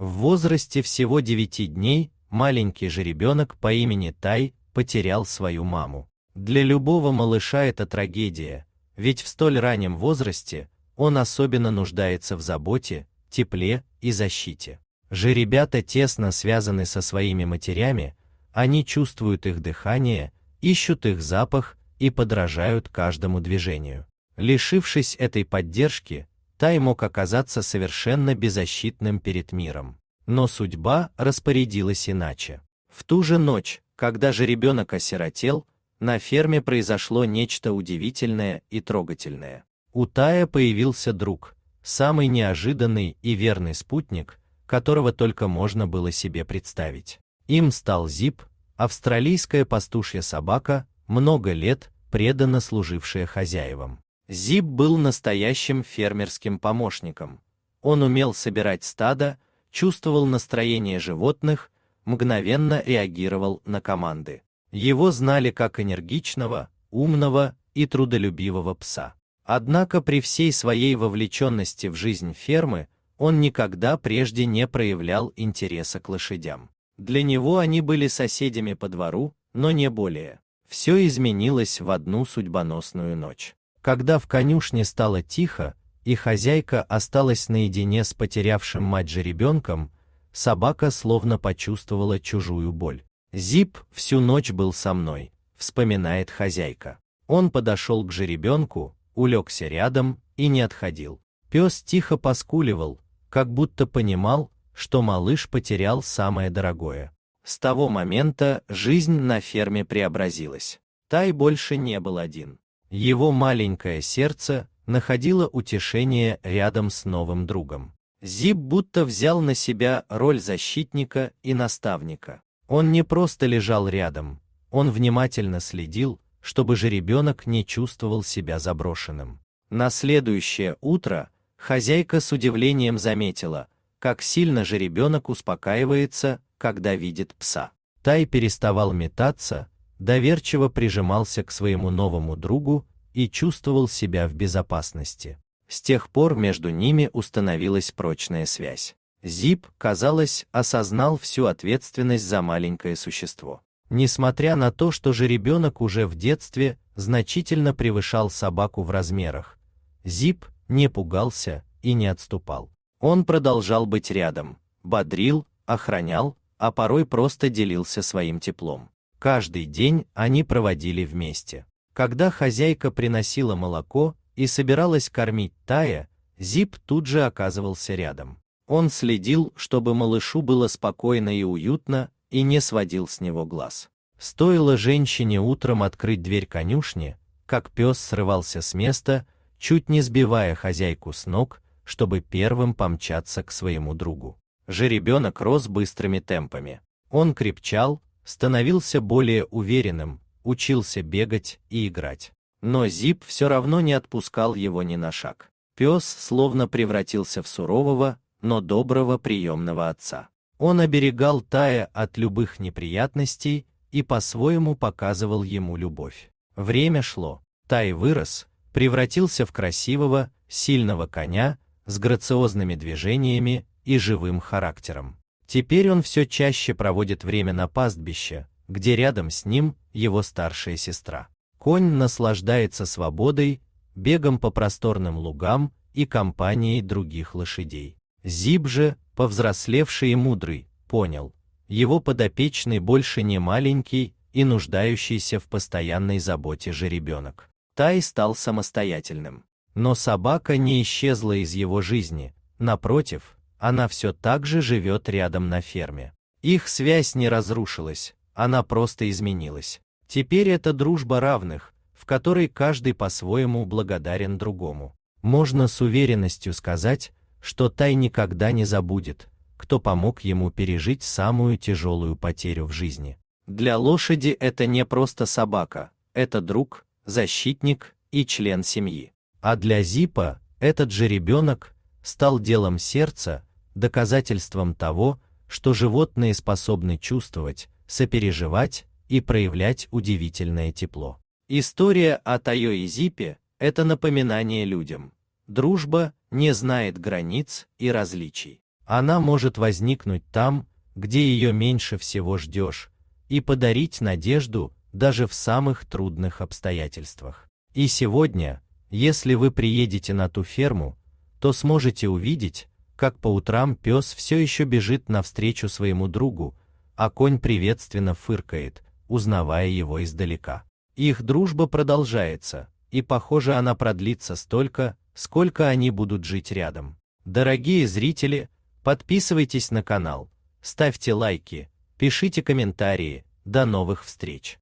В возрасте всего 9 дней маленький жеребенок по имени Тай потерял свою маму. Для любого малыша это трагедия, ведь в столь раннем возрасте он особенно нуждается в заботе, тепле и защите. Жеребята тесно связаны со своими матерями, они чувствуют их дыхание, ищут их запах и подражают каждому движению. Лишившись этой поддержки, Тай мог оказаться совершенно беззащитным перед миром. Но судьба распорядилась иначе. В ту же ночь, когда жеребенок осиротел, на ферме произошло нечто удивительное и трогательное. У Тая появился друг, самый неожиданный и верный спутник, которого только можно было себе представить. Им стал Зип, австралийская пастушья собака, много лет преданно служившая хозяевам. Зип был настоящим фермерским помощником. Он умел собирать стадо, чувствовал настроение животных, мгновенно реагировал на команды. Его знали как энергичного, умного и трудолюбивого пса. Однако при всей своей вовлеченности в жизнь фермы, он никогда прежде не проявлял интереса к лошадям. Для него они были соседями по двору, но не более. Все изменилось в одну судьбоносную ночь. Когда в конюшне стало тихо, и хозяйка осталась наедине с потерявшим мать жеребенком, собака словно почувствовала чужую боль. «Зип всю ночь был со мной», — вспоминает хозяйка. Он подошел к жеребенку, улегся рядом и не отходил. Пес тихо поскуливал, как будто понимал, что малыш потерял самое дорогое. С того момента жизнь на ферме преобразилась. Тай больше не был один. Его маленькое сердце находило утешение рядом с новым другом. Зип будто взял на себя роль защитника и наставника. Он не просто лежал рядом, он внимательно следил, чтобы жеребенок не чувствовал себя заброшенным. На следующее утро хозяйка с удивлением заметила, как сильно жеребенок успокаивается, когда видит пса. Тай переставал метаться, доверчиво прижимался к своему новому другу и чувствовал себя в безопасности. С тех пор между ними установилась прочная связь. Зип, казалось, осознал всю ответственность за маленькое существо. Несмотря на то, что жеребенок уже в детстве значительно превышал собаку в размерах, Зип не пугался и не отступал. Он продолжал быть рядом, бодрил, охранял, а порой просто делился своим теплом. Каждый день они проводили вместе. Когда хозяйка приносила молоко и собиралась кормить Тая, Зип тут же оказывался рядом. Он следил, чтобы малышу было спокойно и уютно, и не сводил с него глаз. Стоило женщине утром открыть дверь конюшни, как пес срывался с места, чуть не сбивая хозяйку с ног, чтобы первым помчаться к своему другу. Жеребенок рос быстрыми темпами. Он крепчал, становился более уверенным, учился бегать и играть. Но Зип все равно не отпускал его ни на шаг. Пес словно превратился в сурового, но доброго приемного отца. Он оберегал Тая от любых неприятностей и по-своему показывал ему любовь. Время шло. Тай вырос, превратился в красивого, сильного коня с грациозными движениями и живым характером. Теперь он все чаще проводит время на пастбище, где рядом с ним его старшая сестра. Конь наслаждается свободой, бегом по просторным лугам и компанией других лошадей. Зип же, повзрослевший и мудрый, понял, его подопечный больше не маленький и нуждающийся в постоянной заботе жеребенок. Тай стал самостоятельным. Но собака не исчезла из его жизни, напротив, она все так же живет рядом на ферме. Их связь не разрушилась, она просто изменилась. Теперь это дружба равных, в которой каждый по-своему благодарен другому. Можно с уверенностью сказать, что Тай никогда не забудет, кто помог ему пережить самую тяжелую потерю в жизни. Для лошади это не просто собака, это друг, защитник и член семьи. А для Зипа этот жеребенок стал делом сердца, доказательством того, что животные способны чувствовать, сопереживать и проявлять удивительное тепло. История о Тайо и Зипе – это напоминание людям. Дружба не знает границ и различий. Она может возникнуть там, где ее меньше всего ждешь, и подарить надежду даже в самых трудных обстоятельствах. И сегодня, если вы приедете на ту ферму, то сможете увидеть, как по утрам пес все еще бежит навстречу своему другу, а конь приветственно фыркает, узнавая его издалека. Их дружба продолжается, и, похоже, она продлится столько, сколько они будут жить рядом. Дорогие зрители, подписывайтесь на канал, ставьте лайки, пишите комментарии. До новых встреч!